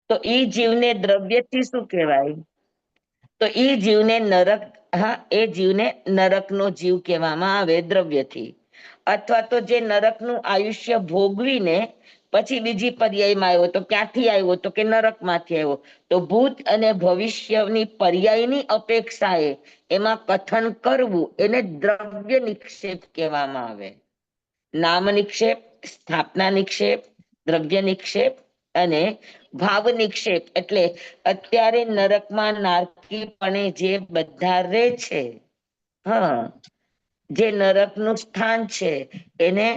તો ઈ જીવને દ્રવ્યથી શું કહેવાય? તો ઈ જીવને નરક, હા, એ જીવને નરકનો જીવ કહેવામાં આવે દ્રવ્યથી. અથવા તો જે નરકનું આયુષ્ય ભોગવીને પછી બીજી પર્યાયમાં આવ્યો, તો ક્યાંથી આવ્યો? તો કે નરકમાંથી આવ્યો. તો ભૂત અને ભવિષ્યની પર્યાયની અપેક્ષાએ એમાં કથન કરવું એને દ્રવ્ય નિક્ષેપ કહેવામાં આવે. નામ નિક્ષેપ, સ્થાપના નિક્ષેપ, દ્રવ્ય નિક્ષેપ અને ભાવ નિક્ષેપ. એટલે અત્યારે નરકમાં નારકીપણે જે બધા રે છે, હા, જે નરકનું સ્થાન છે એને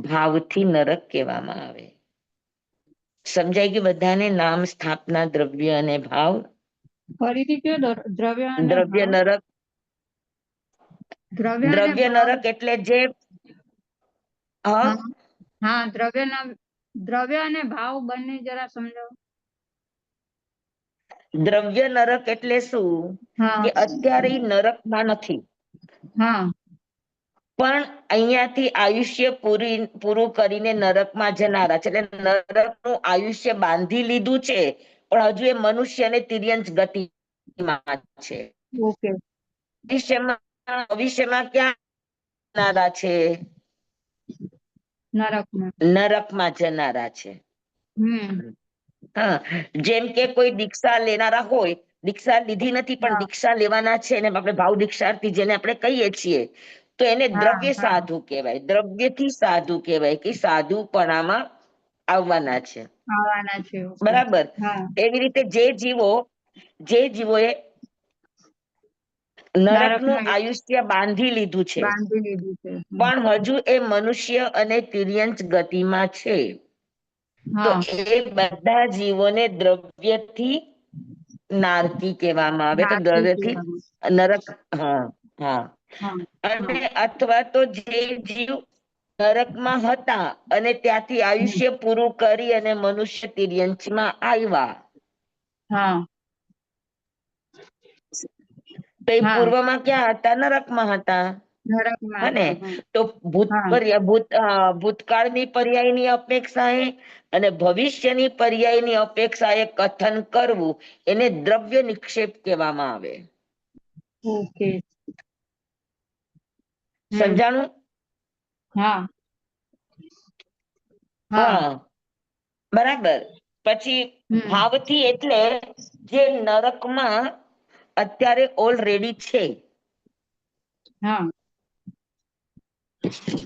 ભાવથી નરક કહેવામાં આવે. સમજાઈ ગયું બધાને? નામ, સ્થાપના, દ્રવ્ય અને ભાવ. ફરીથી કયો? દ્રવ્ય અને દ્રવ્ય ભાવ. નરક, દ્રવ્ય નરક એટલે જે, હા, હા, દ્રવ્ય અને ભાવ બંને જરા સમજાવો. દ્રવ્ય નરક એટલે શું? હા કે અત્યારે ઈ નરકમાં નથી, હા પણ અહીંયાથી આયુષ્ય પૂરું કરીને નરકમાં જનારા છે. એટલે નરકનું આયુષ્ય બાંધી લીધું છે, પણ હજુ એ મનુષ્ય અને તિર્યંચ ગતિમાં છે. ઓકે. ભવિષ્યમાં ક્યાં જનારા છે? નરકમાં. નરકમાં જનારા છે. હમ. હા, જેમ કે કોઈ દીક્ષા લેનારા હોય, દીક્ષા લીધી નથી પણ હા દીક્ષા લેવાના છે, એને આપણે ભાવ દીક્ષાર્થી જેને આપણે કહીએ છીએ, તો એને હા દ્રવ્ય હા સાધુ કહેવાય. દ્રવ્યથી સાધુ કહેવાય કે સાધુપણામાં આવવાના છે. આવવાના છે. ઓકે. બરાબર. હા. એવી રીતે જે જીવોએ નરકનું નરકમાં આયુષ્ય બાંધી લીધું છે, બાંધી લીધું છે. પણ હજુ એ મનુષ્ય અને તિર્યંચ ગતિમાં છે, તો હા એ બધા જીવોને દ્રવ્યથી નારકી કહેવામાં આવે. તો નારકી દ્રવ્યથી કહેવામાં. નરક, હા, હા. હા અને હા અથવા તો જે જીવ નરકમાં હતા અને ત્યાંથી હમ. આયુષ્ય પૂરું કરી અને મનુષ્ય તિર્યંચમાં આવ્યા, હા તો એ હા પૂર્વમાં ક્યાં હતા? નરકમાં હતા. નરકમાં હને? હતા. હા તો હા ભૂતકાળની પર્યાયની અપેક્ષાએ અને ભવિષ્યની પર્યાયની અપેક્ષાએ કથન કરવું એને દ્રવ્ય નિક્ષેપ કહેવામાં આવે. ઓકે. હમ. સમજાણું? હા હા, બરાબર. પછી હમ. ભાવથી એટલે જે નરકમાં અત્યારે ઓલરેડી છે. હા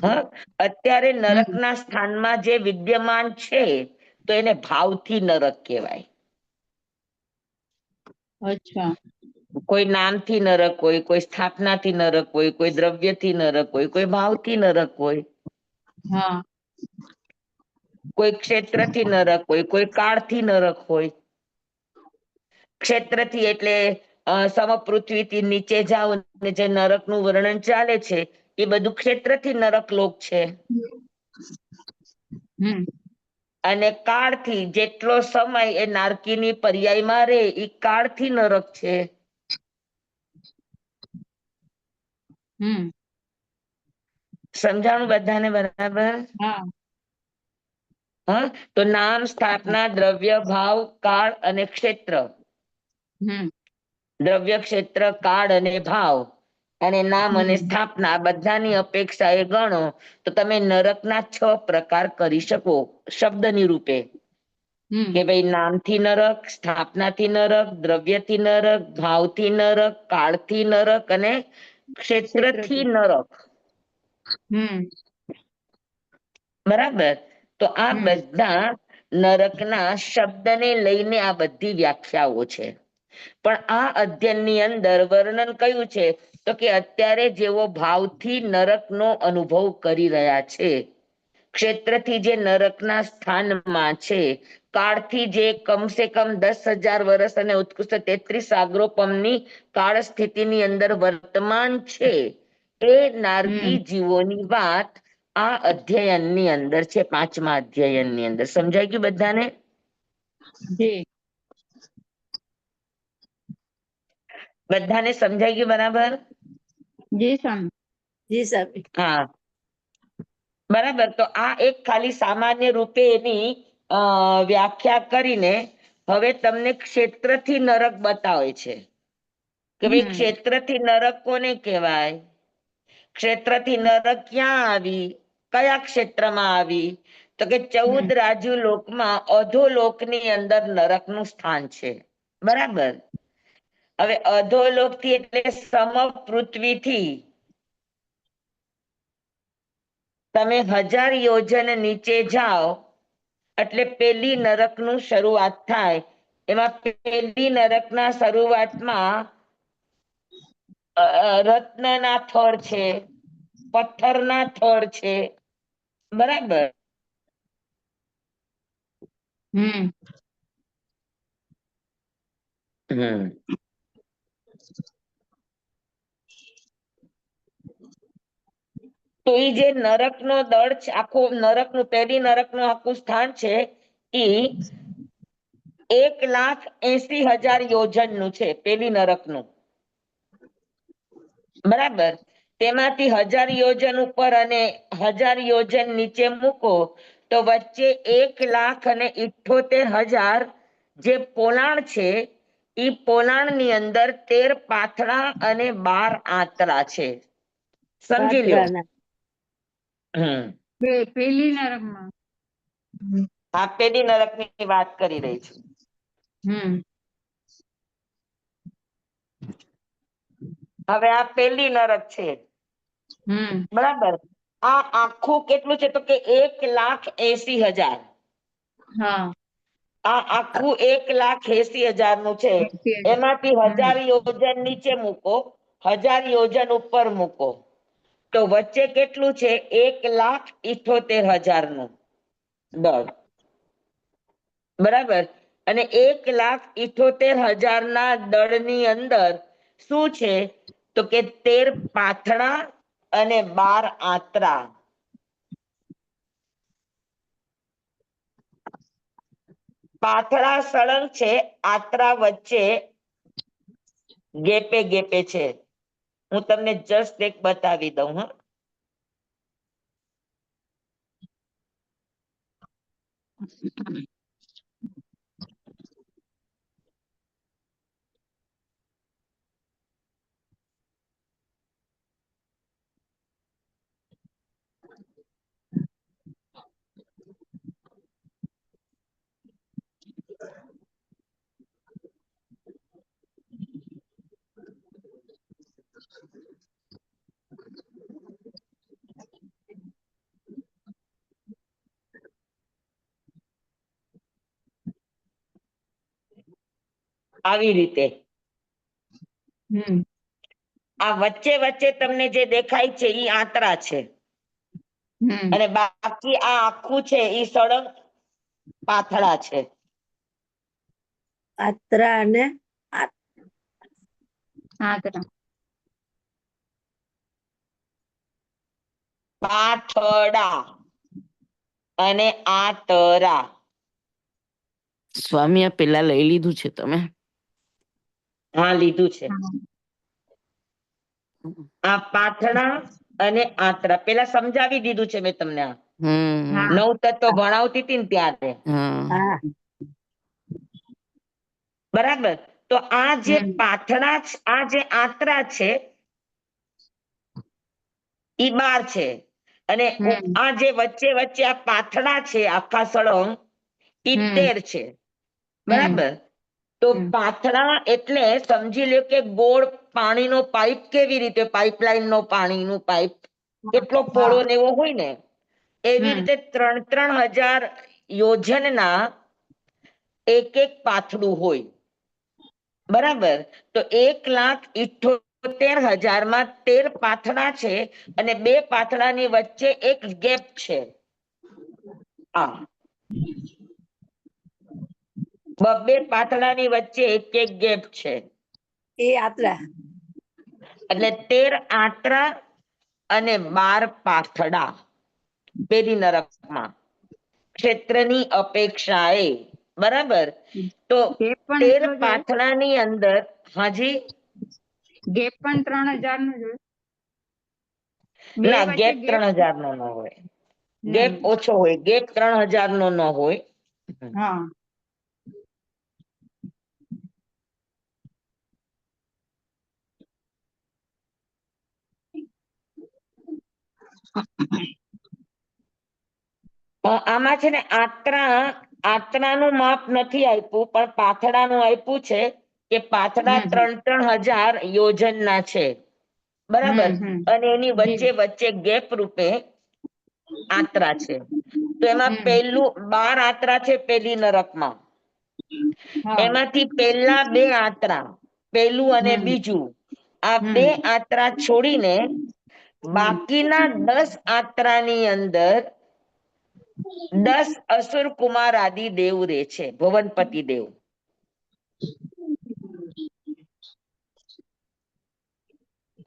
હા, અત્યારે હમ. નરકના સ્થાનમાં જે વિદ્યમાન છે, તો એને ભાવથી નરક કહેવાય. અચ્છા. કોઈ નામથી નરક હોય, કોઈ સ્થાપનાથી નરક હોય, કોઈ દ્રવ્યથી નરક હોય, કોઈ ભાવથી નરક હોય, હા કોઈ ક્ષેત્રથી નરક હોય, કોઈ કાળથી નરક હોય. ક્ષેત્રથી એટલે સમપૃથ્વીથી નીચે જાવ જે નરકનું વર્ણન ચાલે છે, એ બધું ક્ષેત્રથી નરક લોક છે. હમ. અને કાળથી જેટલો સમય એ નારકીની પર્યાયમાં રે એ કાળથી નરક છે. હમ. સમજાણું બધાને બરાબર? હા હા, તો નામ, સ્થાપના, દ્રવ્ય, ભાવ, કાળ અને ક્ષેત્ર. હમ. દ્રવ્ય, ક્ષેત્ર, કાળ અને ભાવ અને નામ અને હમ. સ્થાપના બધાની અપેક્ષા એ ગણો તો તમે નરકના 6 પ્રકાર કરી શકો શબ્દની રૂપે. હમ. કે ભાઈ નામથી નરક, સ્થાપનાથી નરક, દ્રવ્યથી નરક, ભાવથી નરક, કાળથી નરક અને ક્ષેત્રથી ક્ષેત્રથી. નરક. હમ. બરાબર. તો આ હમ. બધા નરકના શબ્દને લઈને આ બધી વ્યાખ્યાઓ છે. પણ આ અધ્યયનની અંદર વર્ણન કયું છે? તો કે અત્યારે જેવો ભાવથી નરકનો અનુભવ કરી રહ્યા છે, ક્ષેત્રથી જે નરકના સ્થાનમાં છે, કાળથી જે કમસે કમ 10,000 વર્ષ અને ઉત્કૃષ્ટ 33 સાગરોપમની કાળ સ્થિતિની અંદર વર્તમાન છે, એ નારકી હમ. જીવોની વાત આ અધ્યયનની અંદર છે. 5મા અધ્યયનની અંદર. સમજાઈ ગયું બધાને? જી. બધાને સમજાઈ ગયું બરાબર? જી સ્વામી. જી સ્વામી. હા, બરાબર. તો આ એક ખાલી સામાન્ય રૂપે એની વ્યાખ્યા કરીને હવે તમને ક્ષેત્રથી નરક બતાવે છે કે ભાઈ હમ ક્ષેત્રથી નરક કોને કહેવાય? ક્ષેત્રથી નરક ક્યાં આવી, કયા ક્ષેત્રમાં આવી? તો કે 14 રાજુ લોકમાં અધોલોકની અંદર નરકનું સ્થાન છે. બરાબર. હવે અધોલોક થી એટલે સમ પૃથ્વીથી તમે 1000 યોજન નીચે જાઓ એટલે પેલી નરકનું શરૂઆત થાય. એમાં પેલી નરકના શરૂઆતમાં રત્નના થડ છે, પથ્થરના થડ છે. બરાબર. હમ હમ તો એ જે નરકનો દળ છે, આખો નરકનું પેલી નરકનું આખું સ્થાન છે, એ 1,80,000 યોજનનું છે પેલી નરકનું. બરાબર. તેમાંથી 1000 યોજન ઉપર અને 1000 યોજન નીચે મૂકો તો વચ્ચે 1,78,000 જે પોલાણ છે, એ પોલાણની અંદર 13 પાથડા અને 12 આંતરા છે. સમજી લ્યો. પેલી નરકમાં. આ પેલી નરકની વાત કરી રહી છું. હમ હવે આ પેલી નરક છે. હમ બરાબર. આ આખું કેટલું છે તો કે 1,80,000. હા. આ આખું 1,80,000 નું છે. 80,000. એમાંથી 1000 યોજન નીચે મૂકો, 1000 યોજન ઉપર મૂકો તો વચ્ચે કેટલું છે? 1,78,000 નું દળ. બરાબર. અને 1,78,000 ના દળની અંદર શું છે તો કે 13 પાથણા અને 12 આંતરા. પાથડા સળંગ છે, આંતરા વચ્ચે ગેપે ગેપે છે. હું તમને જસ્ટ એક બતાવી દઉં. હા, આવી રીતે હમ આ વચ્ચે વચ્ચે તમને જે દેખાય છે એ આંતરા છે, હમ અને બાકી આ આખું છે એ સળંગ પાથડા છે. આત્રા અને આંતરા. પાથડા અને આંતરા. સ્વામી આ પેલા લઈ લીધું છે તમે? હા, લીધું છે. હા. આ પાથડા અને આંતરા પેલા સમજાવી દીધું છે મેં તમને. આ હમ 9 તત્વો ભણાવતી હતી ને ત્યારે. હા હા બરાબર. તો આ જે હમ પાથડા, આ જે આંતરા છે ઈ 12 છે, અને હમ આ જે વચ્ચે વચ્ચે આ પાથડા છે આખા સળંગ, ઈ હમ 13 છે. હમ બરાબર. તો હમ પાથડા એટલે સમજી લ્યો કે ગોળ પાણીનો પાઇપ, કેવી રીતે પાઇપલાઇન નો પાણીનું પાઇપ કેટલો પહોળો ને એવો હોય ને, એવી હમ રીતે 3,000 યોજનના એક એક પાથડું હોય. બરાબર. તો 1,78,000 માં 13 પાથડા છે, અને 2 પાથડાની વચ્ચે એક ગેપ છે. આ 2 પાથડાની વચ્ચે એક એક ગેપ છે, એ આત્રા. એટલે 13 આંતરા અને 12 પાથડા પેલી નરકમાં ક્ષેત્રની અપેક્ષાએ. બરાબર. તો ગેપ પણ 13 એટલો જ હોય? પાથડાની અંદર, હાજી, ગેપ પણ 3,000 નો જ હોય? બે ના, વચ્ચે ગેપ 3,000 નો ન હોય. ગેપ નહીં. ઓછો હોય. ગેપ 3,000 નો ન હોય. હા. આમાં છે ને આંતરાનું માપ નથી આપ્યું, પણ પાથડાનું આપ્યું છે કે પાથડા હમ, 3,000 યોજનના છે, બરાબર. અને એની વચ્ચે વચ્ચે ગેપ રૂપે આંતરા છે. તો એમાં પહેલું 12 આંતરા છે પેલી નરકમાં. એમાંથી પહેલા 2 આંતરા, પહેલું અને બીજું, આ 2 આંતરા છોડીને બાકીના 10 આંતરાની અંદર 10 અસુર કુમાર આદિ દેવ રહે છે, ભવનપતિ દેવ.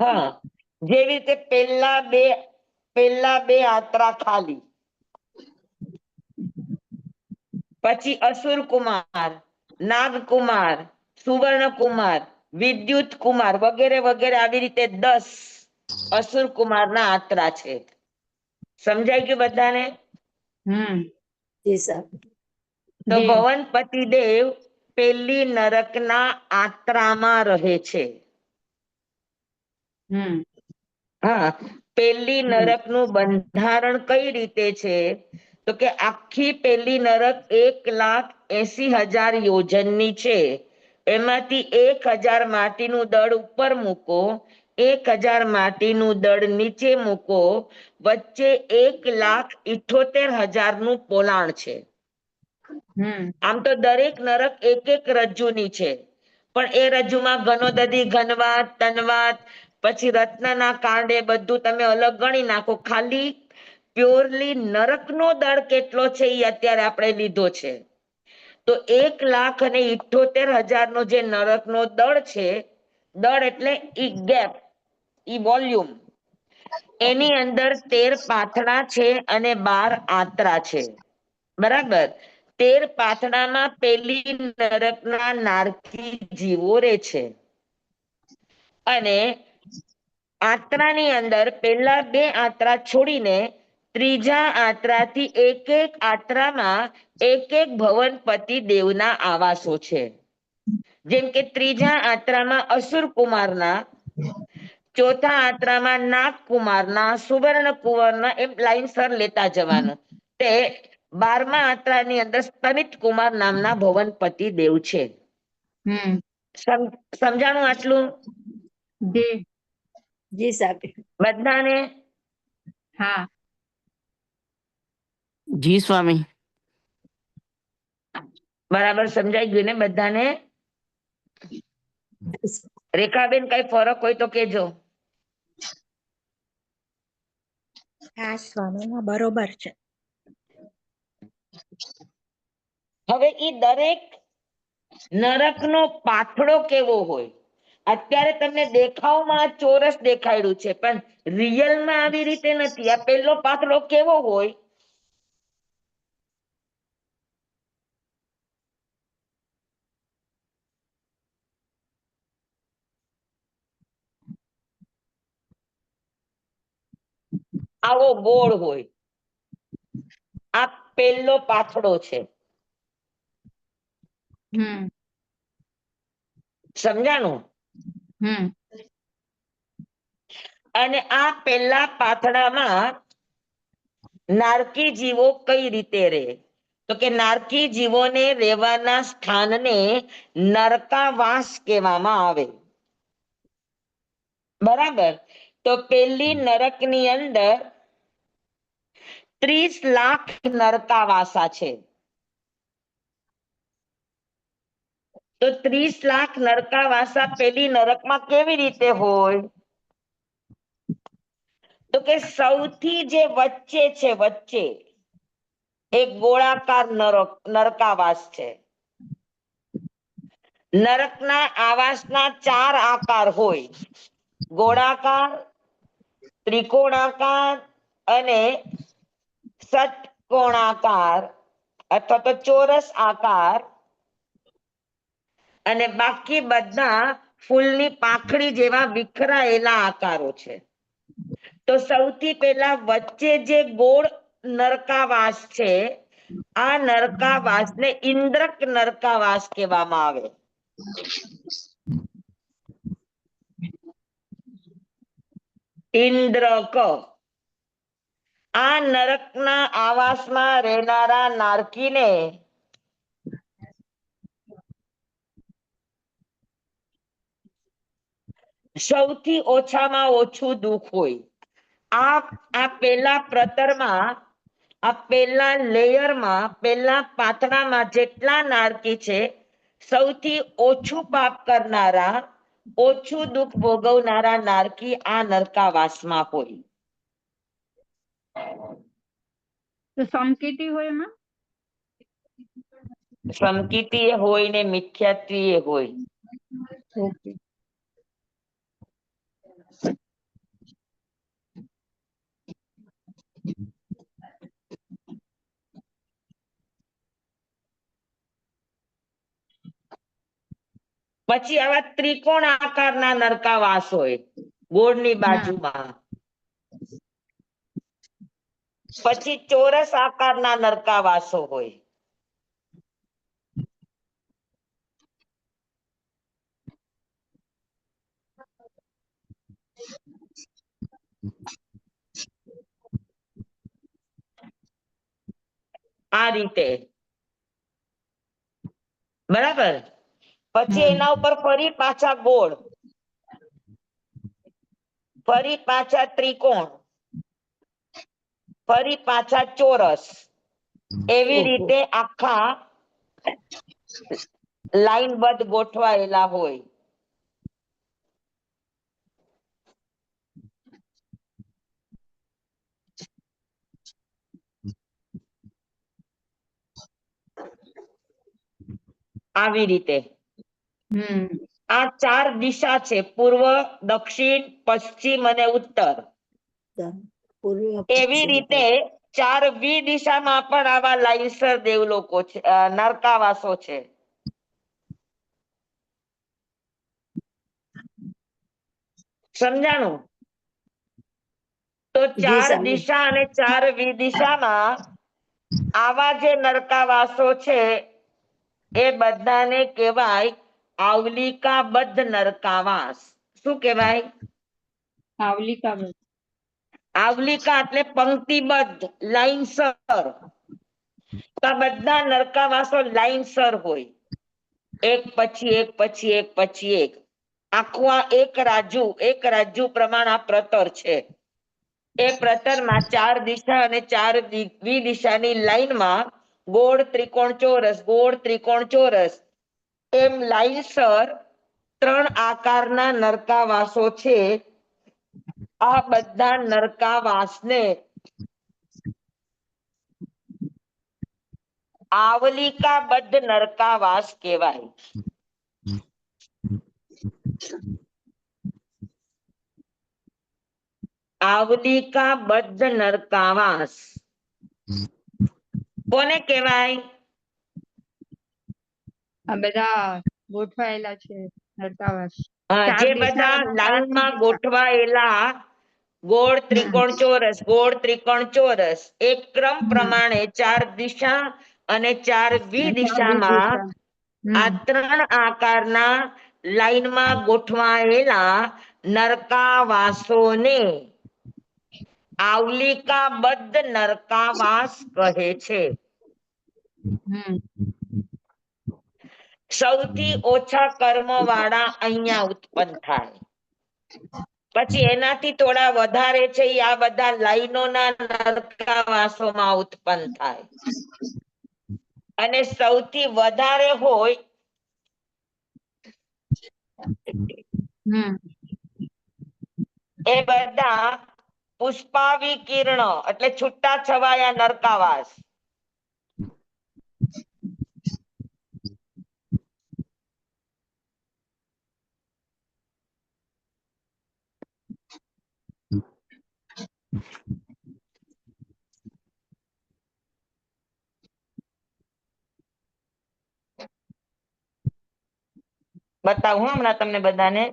હા, જેવી રીતે પહેલા બે આંતરા ખાલી, પછી અસુર કુમાર, નાગકુમાર, સુવર્ણકુમાર, વિદ્યુત કુમાર વગેરે વગેરે આવી રીતે 10 અસુર કુમારના આંતરા છે. સમજાઈ ગયું બધાને? જી સર. તો ભવનપતિ દેવ પેલી નરકના આંતરામાં રહે છે. હા, પેલી નરકનું બંધારણ કઈ રીતે છે? તો કે આખી પેલી નરક 1,80,000 યોજનની છે. એમાંથી 1,000 માટીનું દળ ઉપર મૂકો, 1,000 માટીનું દળ નીચે મૂકો, વચ્ચે 1,78,000 નું પોલાણ છે. આમ તો દરેક નરક એક એક રજ્જુની છે, પણ એ રજ્જુમાં ઘનોદધિ, ઘનવાત, તનવાત, પછી રત્નના કાંડે બધું તમે અલગ ગણી નાખો. ખાલી પ્યોરલી નરકનો દળ કેટલો છે એ અત્યારે આપણે લીધો છે. તો 1,78,000 નો જે નરકનો દળ છે, દળ એટલે ઈ ગેપ, ઈ વોલ્યુમ, એની અંદર 13 પાથડા છે અને 12 આંતરા છે, બરાબર. 13 પાથડામાં પેલી નરકના નારકી જીવો રે છે, અને આંતરાની અંદર પહેલા 2 આંતરા છોડીને ત્રીજા આંતરાથી એક એક આંતરામાં એક એક ભવનપતિ દેવના આવાસો છે. જેમ કે ત્રીજા આંતરામાં અસુર કુમારના, ચોથા આંતરામાં નાગ કુમારના, સુવર્ણ કુંવરના, એમ લાઈનસર લેતા જવાનું. તે 12મા આંતરાની અંદર સ્તનિત કુમાર નામના ભવનપતિ દેવ છે. સમજાણું આટલું? જી સાહેબ. બધાને? હા. જી સ્વામી. બરાબર સમજાઈ ગયું ને બધાને? રેખાબેન કઈ ફરક હોય તો કેજો. હા સ્વામી, બરોબર છે. હવે ઈ દરેક નરકનો પાથડો કેવો હોય? અત્યારે તમને દેખાવમાં ચોરસ દેખાડ્યું છે, પણ રિયલમાં આવી રીતે નથી. આ પેલો પાથડો કેવો હોય? આવો ગોળ હોય. આ પેલો પાથડો છે. સમજાણું? અને આ પેલા પાથડામાં નારકી જીવો કઈ રીતે રહે? તો કે નારકી જીવોને રહેવાના સ્થાનને નરકાવાસ કહેવામાં આવે, બરાબર. તો પેલી નરકની અંદર 30 લાખ નરકાવાસા છે. તો 30 લાખ નરકાવાસા પેલી નરકમાં કેવી રીતે હોય? તો કે સૌથી જે વચ્ચે છે, વચ્ચે એક ગોળાકાર નરકાવાસ છે. નરકના આવાસના 4 આકાર હોય: ગોળાકાર, ત્રિકોણાકાર અને ષટકોણાકાર અથવા તો ચોરસ આકાર, અને બાકી બધા ફૂલની પાંખડી જેવા વિખરાયેલા આકારો છે. તો સૌથી પહેલા વચ્ચે જે ગોળ નરકાવાસ છે, આ નરકાવાસને ઇન્દ્રક નરકાવાસ કહેવામાં આવે. ઇન્દ્રક. આ નરકના આવાસમાં રહેનારા નારકીને સૌથી ઓછામાં ઓછું દુઃખ હોય. આ પેલા પ્રતરમાં, આ પેલા લેયરમાં, પેલા પાતળામાં જેટલા નારકી છે, સૌથી ઓછું પાપ કરનારા, ઓછું દુઃખ ભોગવનારા નારકી આ નરકાવાસમાં હોય. તો સમકીટી હોય એમાં? સમકીતી હોય ને મિથ્યાત્વી હોય. ઓકે. પછી આવા ત્રિકોણ આકારના નરકાવાસ હોય ગોળની બાજુમાં. પછી ચોરસ આકારના નરકાવાસો હોય. આ રીતે, બરાબર. પછી એના ઉપર ફરી પાછા ગોળ, ફરી પાછા ત્રિકોણ, ફરી પાછા ચોરસ, એવી રીતે આખા લાઈનબદ્ધ ગોઠવાયેલા હોય. આવી રીતે આ 4 દિશા છે, પૂર્વ, દક્ષિણ, પશ્ચિમ અને ઉત્તર. પૂર્વ એવી રીતે 4 દિશામાં પણ આવા લાઈનસર દેવલોકો છે, નરકાવાસો છે. સમજાણું? તો 4 દિશા અને 4 દિશામાં આવા જે નરકાવાસો છે એ બધાને કહેવાય આવલિકાબદ્ધ નરકાવાસ. શું કહેવાય? આવલિકાબદ્ધ. આવલિકા એટલે પંક્તિબદ્ધ, લાઈનસર. તો આ બધા નરકાવાસો લાઈનસર હોય, એક પછી એક પછી એક પછી એક. આખું આ એક રાજ્ય પ્રમાણ આ પ્રતર છે. એ પ્રતરમાં 4 દિશા અને 4 દિશાની લાઈનમાં ગોળ, ત્રિકોણ, ચોરસ, ગોળ, ત્રિકોણ, ચોરસ, એમ લાઈનસર 3 આકારના નરકાવાસો છે. આ બધા નરકાવાસને આવલિકાબદ્ધ નરકાવાસ કહેવાય. આવલિકાબદ્ધ નરકાવાસ કોને કહેવાય? આ બધા ગોઠવાયેલા છે નરકાવાસ. જે બધા લાઈનમાં ગોઠવાયેલા ગોળ, ત્રિકોણ, ચોરસ, ગોળ, ત્રિકોણ, ચોરસ, એક ક્રમ પ્રમાણે 4 દિશા અને 4 દિશામાં આ 3 આકારના લાઈનમાં ગોઠવાયેલા નરકાવાસોને આવલિકાબદ્ધ નરકાવાસ કહે છે. સૌથી ઓછા કર્મ વાળા અહીંયા ઉત્પન્ન થાય. પછી એનાથી થોડા વધારે છે એ આ બધા લાઈનોના નરકાવાસોમાં ઉત્પન્ન થાય. અને સૌથી વધારે હોય એ બધા પુષ્પાવિકીર્ણ એટલે છૂટા છવાયા નરકાવાસ. બતાવું હમણાં તમને બધાને.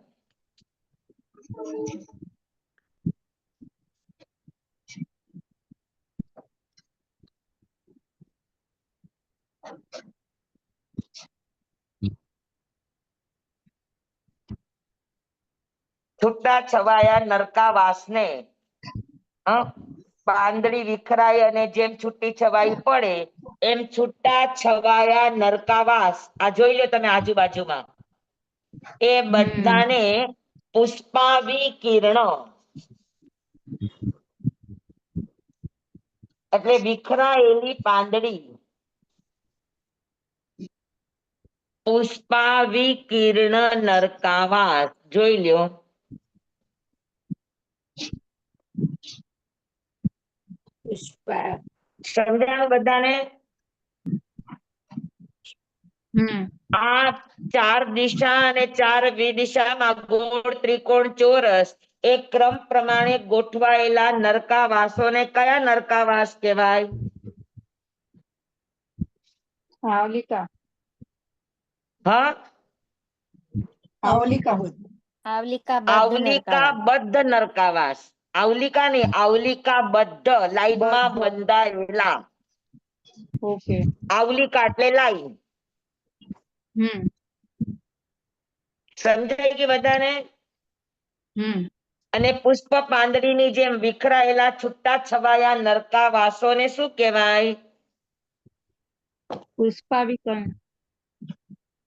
છૂટા છવાયા નરકાવાસને પાંદડી વિખરાય અને જેમ છૂટી છવાઈ પડે એમ છૂટા છવાયા નરકાવાસ, આ જોઈ લો તમે આજુબાજુમાં, એ બધાને પુષ્પાવિકીર્ણ એટલે વિખરાયેલી પાંદડી, પુષ્પાવિકીર્ણ નરકાવાસ જોઈ લ્યો. પુષ્પા સમજાણું બધાને? આ ચાર દિશા અને ચાર વિદિશામાં ગોળ ત્રિકોણ ચોરસ એક ક્રમ પ્રમાણે ગોઠવાયેલા નરકાવાસોને કયા નરકાવાસ કહેવાય? આવલિકા. હા, આવલિકા આવલિકા આવલિકા બદ્ધ નરકાવાસ. આવલિકા નહીં, આવલિકા બદ્ધ, લાઈનમાં બંધાયેલા. ઓકે. આવલિકા એટલે લાઈન. સમજાય કે બધાને? અને પુષ્પ પાંદડીની જેમ વિખરાયેલા છૂટા છવાયા નરકાવાસોને શું કહેવાય? પુષ્પાવિકર્ણ.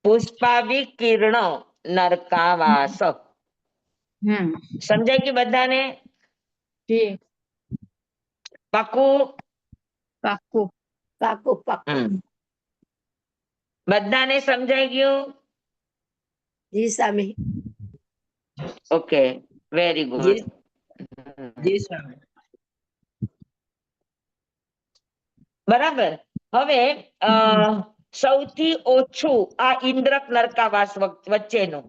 પુષ્પાવિકીર્ણ નરકાવાસ. સમજાય કે બધાને? જી. પાકું? પાક્કું. પાકું પાકું. બધાને સમજાઈ ગયું? જી સ્વામી. Okay, very good. જી સ્વામી. બરાબર. હવે સૌથી ઓછું આ ઇન્દ્રક નરકાવાસ વચ્ચેનું,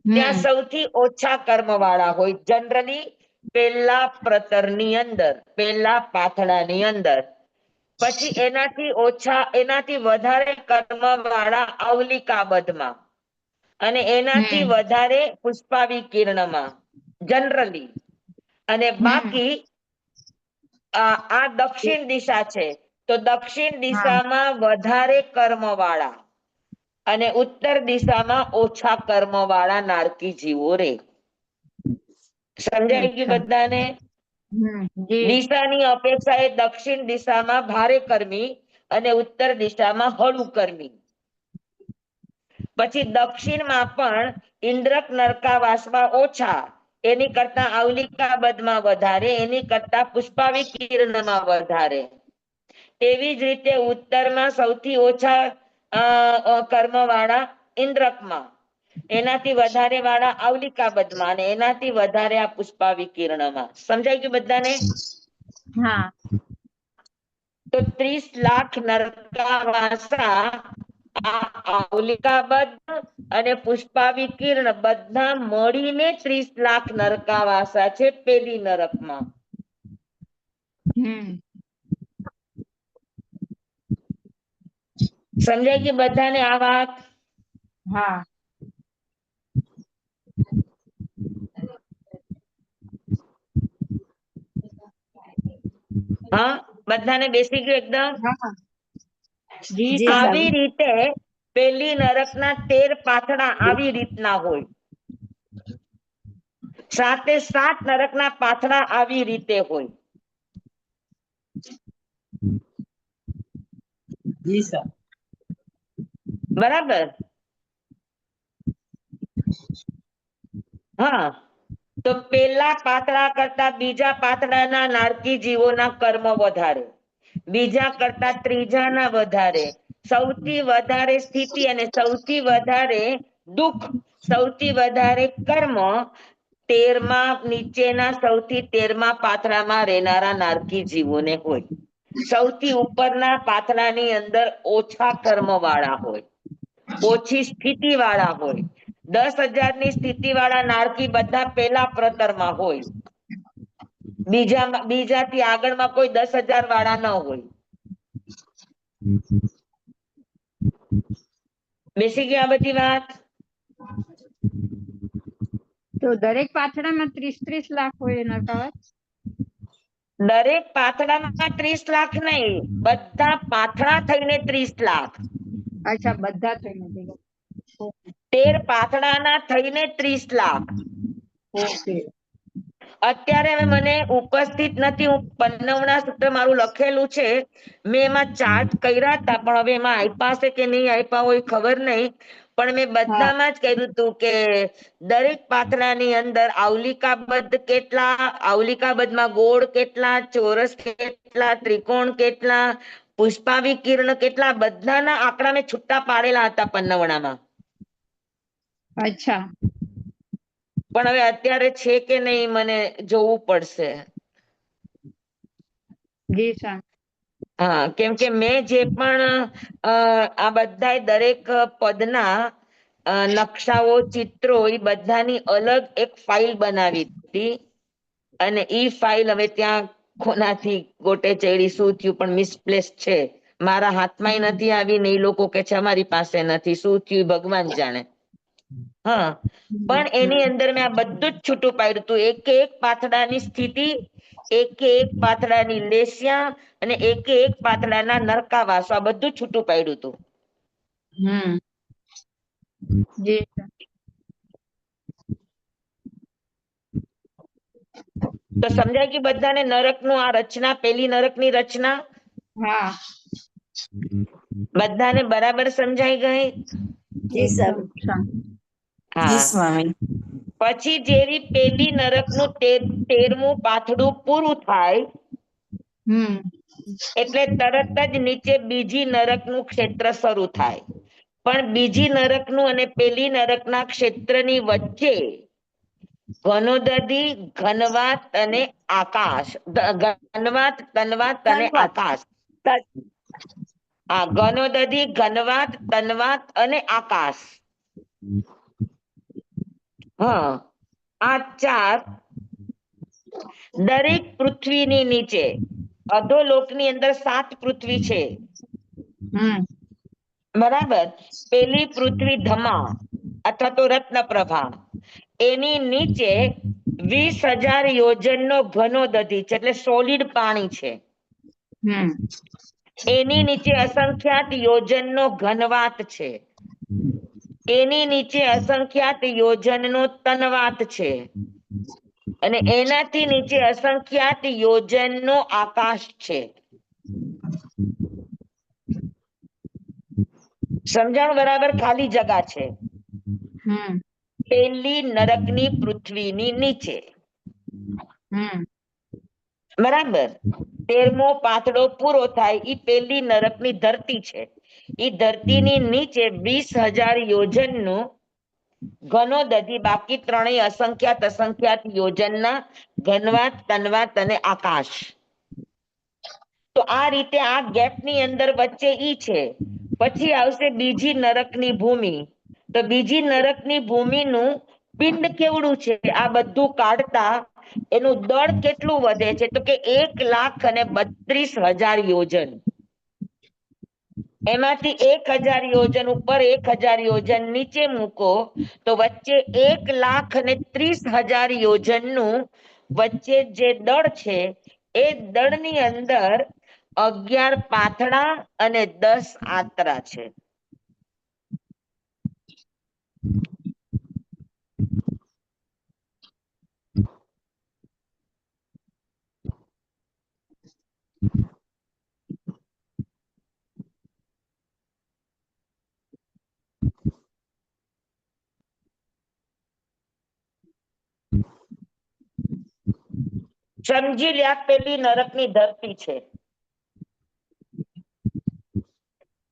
ત્યાં સૌથી ઓછા કર્મ વાળા હોય. જનરલી પેલા પ્રતરની અંદર, પેલા પાથડાની અંદર, પછી એનાથી ઓછા, એનાથી વધારે કર્મ વાળા આવલિકાબદ્ધમાં, અને એનાથી વધારે પુષ્પાવિકીર્ણમાં જનરલી, અને બાકી આ દક્ષિણ દિશા છે તો દક્ષિણ દિશામાં વધારે કર્મ વાળા અને ઉત્તર દિશામાં ઓછા કર્મ વાળા નારકી જીવો રે. સમજાય ગયું બધાને? દિશાની અપેક્ષાએ દક્ષિણ દિશામાં ભારે કર્મી અને ઉત્તર દિશામાં હળવું કર્મી. પછી દક્ષિણમાં પણ ઇન્દ્રક નરકાવાસમાં ઓછા, એની કરતા આવલિકાબદ્ધમાં વધારે, એની કરતા પુષ્પાવિકીર્ણમાં વધારે. એવી જ રીતે ઉત્તરમાં સૌથી ઓછા કર્મ વાળા ઇન્દ્રકમાં, એનાથી વધારે વાળા આવલિકાબદ્ધમાં, અને એનાથી વધારે આ પુષ્પાવિકીર્ણમાં. સમજાય ગયું બધાને? હા. તો 30 લાખ નરકાવાસા આ આવલિકાબદ્ધ અને પુષ્પાવિકીર્ણ બધા મળીને 30 લાખ નરકાવાસા છે પેલી નરકમાં. સમજાય કે બધાને આ વાત? હા. હા, બધાને બેસી ગયું એકદમ? જી આવી સ્વામી. રીતે પેલી નરકના 13 પાથડા આવી રીતના હોય. 7 નરકના પાથડા આવી રીતે હોય. જી સ્વામી. બરાબર? હા, તો પેલા પાતળા કરતા બીજા પાતળાના નારકી જીવોના કર્મ વધારે, બીજા કરતા ત્રીજાના વધારે, સૌથી વધારે સ્થિતિ અને સૌથી વધારે દુઃખ, સૌથી વધારે કર્મ 13મા નીચેના સૌથી 13મા પાથડામાં રહેનારા નારકી જીવોને હોય. સૌથી ઉપરના પાથડાની અંદર ઓછા કર્મ વાળા હોય, ઓછી સ્થિતિ વાળા હોય. 10,000 ની સ્થિતિ વાળા નારકી બધા પેલા પ્રતરમાં હોય. બીજાથી આગળમાં કોઈ 10,000 વાળા ન હોય. બેસી ગયા બધી વાત? તો દરેક પાથડામાં 30 લાખ હોય નરકાવાસ? દરેક પાથડામાં 30 લાખ નહીં, બધા પાથડા થઈને 30 લાખ. અચ્છા, બધા થઈને. 13 પાથડાના થઈને 30 લાખ. ઓકે. અત્યારે હવે મને ઉપસ્થિત નથી, હું પન્નવના સૂત્ર મારું લખેલું છે, મેં એમાં ચાર્ટ કર્યા હતા, પણ હવે એમાં આપ્યા હશે કે નહીં આપ્યા હોય ખબર નહીં, પણ મેં બધામાં જ કર્યું હતું કે દરેક પાથરાની અંદર આવલિકાબદ્ધ કેટલા, આવલિકાબદ્ધમાં ગોળ કેટલા, ચોરસ કેટલા, ત્રિકોણ કેટલા, પુષ્પાવિકીર્ણ કેટલા, બધાના આંકડા મેં છૂટા પાડેલા હતા પન્નવણામાં. અચ્છા. પણ હવે અત્યારે છે કે નહીં મને જોવું પડશે. જી સ્વામી. હા, કેમ કે મેં જે પણ આ બધાય દરેક પદના નકશાઓ, ચિત્રો એ બધાની અલગ એક ફાઇલ બનાવી હતી, અને ઈ ફાઇલ હવે ત્યાં કોનાથી ગોટે ચડી શું થયું પણ મિસપ્લેસ છે, મારા હાથમાં નથી આવી ને એ લોકો કે છે અમારી પાસે નથી, શું થયું ભગવાન જાણે. હા, પણ એની અંદર મેં આ બધું જ છૂટું પાડ્યું હતું, એક એક પાથડાની સ્થિતિ, એક એક પાથડાની લેસ્યા અને એક એક પાથડાના નરકાવાસો, આ બધું છૂટું પાડ્યું હતું. જી સ્વામી. તો સમજાય કે બધાને નરકનું આ રચના, પેલી નરકની રચના હા. બધાને બરાબર સમજાઈ ગઈ? જી સ્વામી. હા. પછી જેવી પેલી નરકનું 13મું પાથડું પૂરું થાય એટલે તરત જ નીચે બીજી નરકનું ક્ષેત્ર શરૂ થાય, પણ બીજી નરકનું અને પેલી નરકના ક્ષેત્રની વચ્ચે ઘનોદધિ, ઘનવાત અને આકાશ, ઘનવાત, તન્વાત અને આકાશ. હા, ઘનોદધિ, ઘનવાત, તન્વાત અને આકાશ. હા, આ ચાર દરેક પૃથ્વીની નીચે, અધોલોકની અંદર 7 પૃથ્વી છે, બરાબર. પેલી પૃથ્વી ધમા અથવા તો રત્નપ્રભા, એની નીચે 20,000 યોજનનો ઘનોદધિ છે, એટલે સોલિડ પાણી છે. એની નીચે અસંખ્યાત યોજનનો ઘનવાત છે, એની નીચે અસંખ્યાત યોજનનો તન્વાત છે, અને એનાથી નીચે અસંખ્યાત યોજનનો આકાશ છે. સમજાણું બરાબર? ખાલી જગા છે પેલી નરકની પૃથ્વીની નીચે, બરાબર. 13મો પાથડો પૂરો થાય ઈ પેલી નરકની ધરતી છે, ઈ ધરતીની નીચે 20,000 યોજનનું ઘનોદધિ, બાકી ત્રણેય અસંખ્યાત અસંખ્યાત યોજનના ઘનવાત, તન્વાત અને આકાશ. તો આ રીતે આ ગેપની અંદર વચ્ચે ઈ છે. પછી આવશે બીજી નરકની ભૂમિ, તો બીજી નરકની ભૂમિનું પિંડ કેવડું છે, આ બધું કાઢતા એનું દળ કેટલું વધે છે, તો કે 1,32,000 યોજન. એમાંથી 1,000 યોજન ઉપર, 1,000 યોજન નીચે મૂકો તો વચ્ચે 1,30,000 યોજનનું વચ્ચે જે દળ છે, એ દળની અંદર 11 પાથડા અને 10 આંતરા છે. સમજી લ્યા, પેલી નરકની ધરતી છે,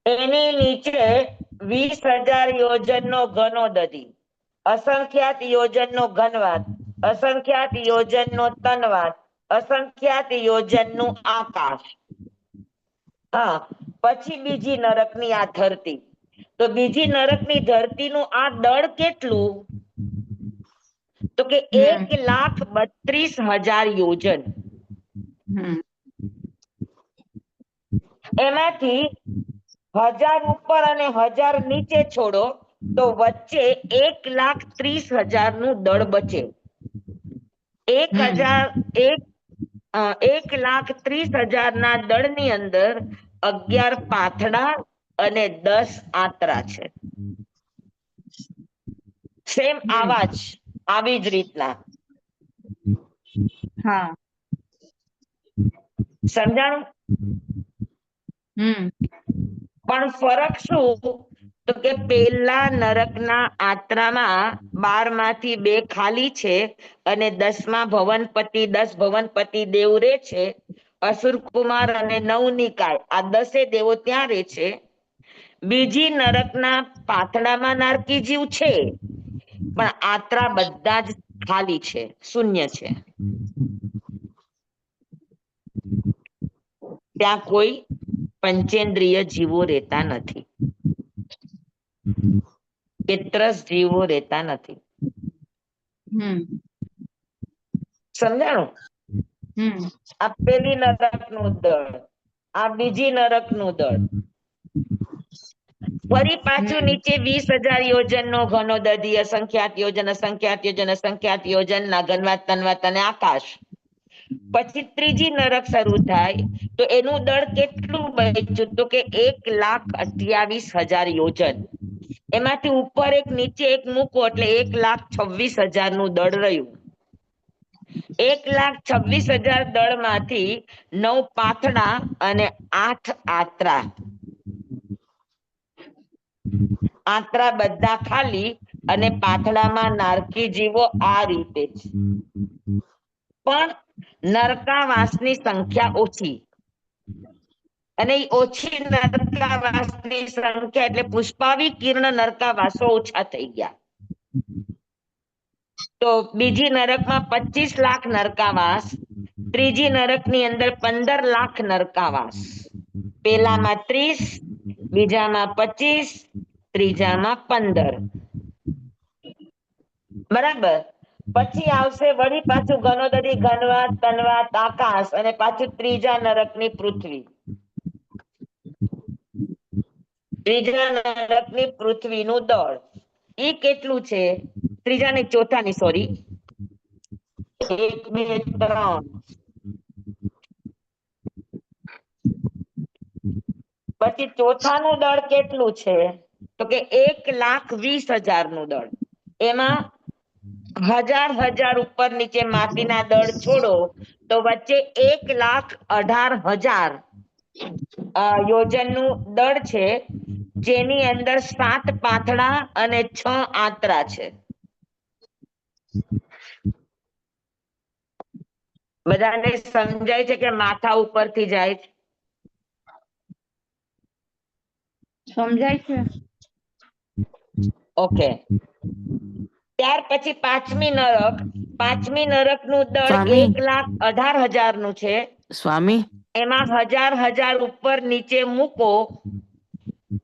એની નીચે 20,000 યોજનનો ઘનોદધિ, અસંખ્યાત યોજનનો ઘનવાત, અસંખ્યાત યોજનનો તન્વાત, અસંખ્યાત યોજનનું આકાશ. હા, પછી બીજી નરકની આ ધરતી, તો બીજી નરકની ધરતીનું આ દળ કેટલું, તો કે 1,32,000 યોજન. એમાંથી 1,000 ઉપર અને 1,000 નીચે છોડો તો વચ્ચે 1,30,000 નું દળ બચે. 1,30,000 ના દળની અંદર 11 પાથડા અને 10 આંતરા છે. સેમ આવા જ, આવી જ રીતના હા. સમજાણું? પણ ફરક શું? તો કે પેલા નરકના આત્રામાં 12 માંથી 2 ખાલી છે અને 10માં ભવનપતિ 10 ભવનપતિ દેવ રે છે. અસુર કુમાર અને નવનિકાય આ 10 દેવો ત્યાં રે છે. બીજી નરકના પાથડામાં નારકી જીવ છે, પણ આત્રા બધા જ ખાલી છે, શૂન્ય છે. ત્યાં કોઈ પંચેન્દ્રિય જીવો રહેતા નથી, કે ત્રસ જીવો રહેતા નથી. સમજાણું? આ પેલી નરક નું દળ, આ બીજી નરક નું દળ. ફરી પાછું નીચે 20,000 યોજન નો ઘનો દધી અસંખ્યાત યોજન અસંખ્યાત યોજન અસંખ્યાત યોજન ના ઘનવાત તનવાત અને આકાશ. પછી ત્રીજી નરક શરૂ થાય તો એનું દળ કેટલું બચ્યું? તો કે 1,28,000 યોજન. એમાંથી ઉપર એક નીચે એક મૂકો એટલે 1,26,000 નું દળ રહ્યું. 1,26,000 દળ માંથી 9 પાથડા અને 8 આત્રા. આત્રા બધા ખાલી અને પાથડામાં નારકી જીવો આ રીતે જ. પણ નરકાવાસની સંખ્યા ઓછી, અને ઈ ઓછી નરકાવાસની સંખ્યા એટલે પુષ્પાવિકીર્ણ નરકાવાસો ઓછા થઈ ગયા. તો બીજી નરકમાં 25 લાખ નરકાવાસ, ત્રીજી નરકની અંદર 15 લાખ નરકાવાસ. પેલામાં 30, બીજામાં 25, ત્રીજામાં 15. બરાબર. પછી આવશે વળી પાછું ઘનોદરી ઘનવાત તનવાત આકાશ, અને પાછું ત્રીજા નરકની પૃથ્વી. ત્રીજા નરકની પૃથ્વીનું દળ એ કેટલું છે? ત્રીજા ને ચોથાની, સોરી, 1, 2, 3. પછી ચોથાનું દળ કેટલું છે? તો કે 1,20,000 નું દળ. એમાં હજાર ઉપર નીચે માટીના દળ છોડો તો વચ્ચે 1,18,000 યોજન નું દળ છે, જેની અંદર 7 પાથડા અને 6 આત્રા છે. બધાને સમજાય છે કે માથા ઉપરથી જાય છે? સમજાય છે. ઓકે. ત્યાર પછી પાંચમી નરક નું દળ સ્વામી. 1,18,000 નું છે. સ્વામી, એમાં હજાર ઉપર નીચે મૂકો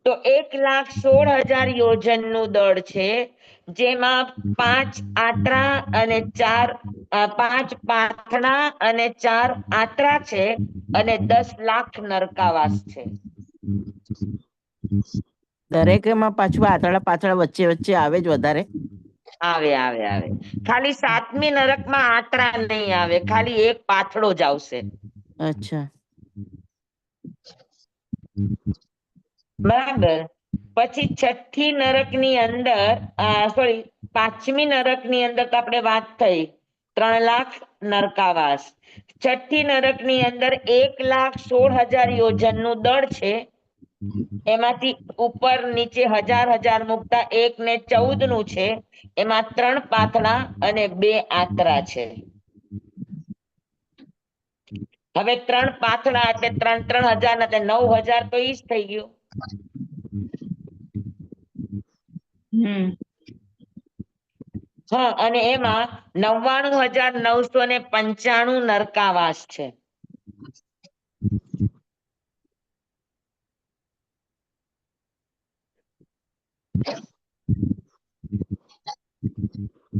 તો 1,16,000 યોજન નું દળ છે, જેમાં 5 આત્રા અને 4 5 પાથડા અને 4 આત્રા છે, અને 10 લાખ નરકાવાસ છે. દરેકમાં પાછું આતળા પાછળ વચ્ચે વચ્ચે આવે જ વધારે. આવે. ખાલી 7મી નરકમાં આત્રા નહીં આવે, ખાલી એક પાથડો જ આવશે. અચ્છા. બરાબર. પછી 6ઠ્ઠી નરકની અંદર, સોરી, 5મી નરકની અંદર તો આપણે વાત થઈ 3 લાખ નરકાવાસ. 6ઠ્ઠી નરકની અંદર 1,16,000 યોજન નું દળ છે. એમાંથી ઉપર નીચે હજાર મુકતા 1 ને 14 નું છે. એમાં 3 પાથડા અને 2 આત્રા છે. હવે 3 પાથડા એટલે 3,000 એટલે 9,000 તો ઈ જ થઈ ગયું. હા, અને એમાં 99,995 નરકાવાસ છે.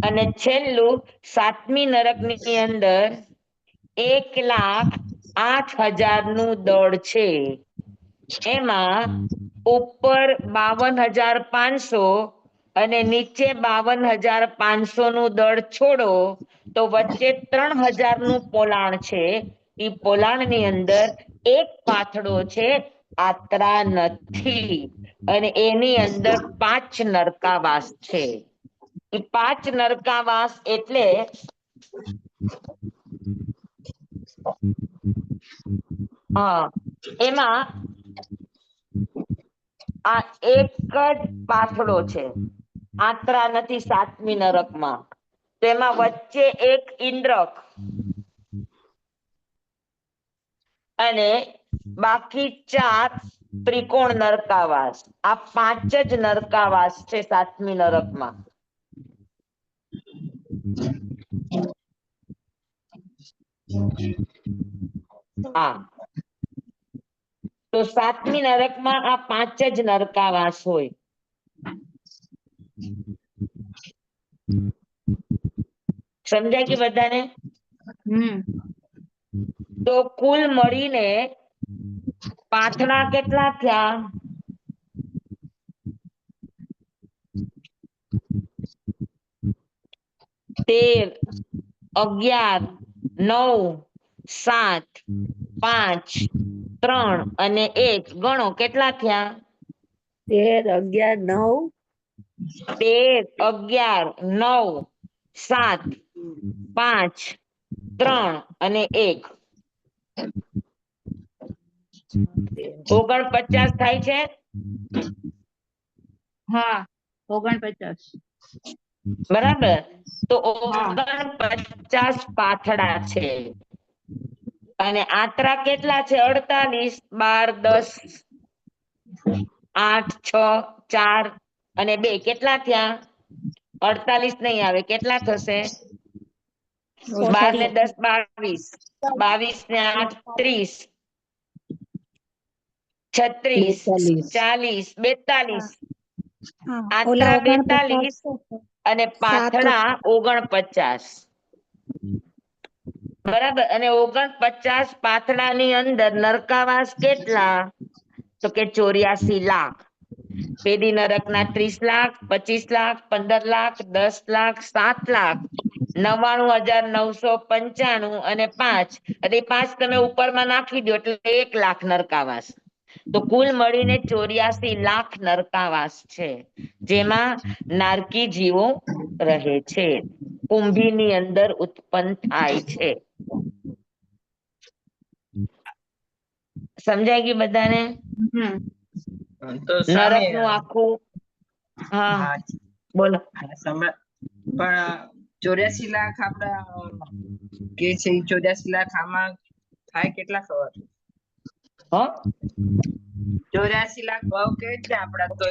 અને છેલ્લું 7મી નરકની અંદર 1,08,000 નું દળ છે. એમાં ઉપર 52,500 અને નીચે 52,500 નું દળ છોડો તો વચ્ચે 3,000 નું પોલાણ છે. ઈ પોલાણ ની અંદર એક પાથડો છે, આત્રા નથી, અને એની અંદર 5 નરકાવાસ છે. એ 5 નરકાવાસ એટલે હા, એમાં આ એક જ પાથડો છે, આત્રા નથી 7મી નરકમાં. તેમાં વચ્ચે એક ઇન્દ્રક અને બાકી 4 ત્રિકોણ નરકાવાસ. આ 5 જ નરકાવાસ છે 7મી નરકમાં. હા, તો 7મી નરકમાં આ 5 જ નરકાવાસ હોય. સમજાય કે બધાને? હમ તો કુલ મળીને પાથડા કેટલા થયા? 13, 11, 9, 7, 5, 3 અને 1. ગણો કેટલા થયા? 13, 11, 9. 13, 11, 9, 7, 5, 3 અને 1. 49 થાય છે. હા 49. બરાબર, તો હા 49 પાથડા છે. અને આત્રા કેટલા છે? 48, 12, 10, 8, 6, 4 અને 2. કેટલા થયા? 48 નહીં આવે, કેટલા થશે? 12 ને 10, 22, 22 ને 8, 30, 36, 40, 42. હા, આત્રા ઓલા 42 49 અને પાથડા 49. બરાબર, અને 49 પાથડાની અંદર નરકાવાસ કેટલા? તો કે 84 લાખ. પેલી નરકના 30 લાખ, 25 લાખ, 15 લાખ, 10 લાખ, 7 લાખ, 99,995 અને 5. એટલે 5 તમે ઉપરમાં નાખી દો એટલે 1 લાખ નરકાવાસ. તો કુલ મળીને 84 લાખ નરકાવાસ છે, જેમાં નારકી જીવો રહે છે, કુંભીની અંદર ઉત્પન્ન થાય છે. સમજાય ગયું બધાને? હમ તો નરક સ્વામી નું આખું. હા, હા બોલો. પણ 84 લાખ આપડા કે છે 84 લાખ આમાં થાય કેટલા ખબર? હ 84 લાખ ભાવ કે છે આપડા તો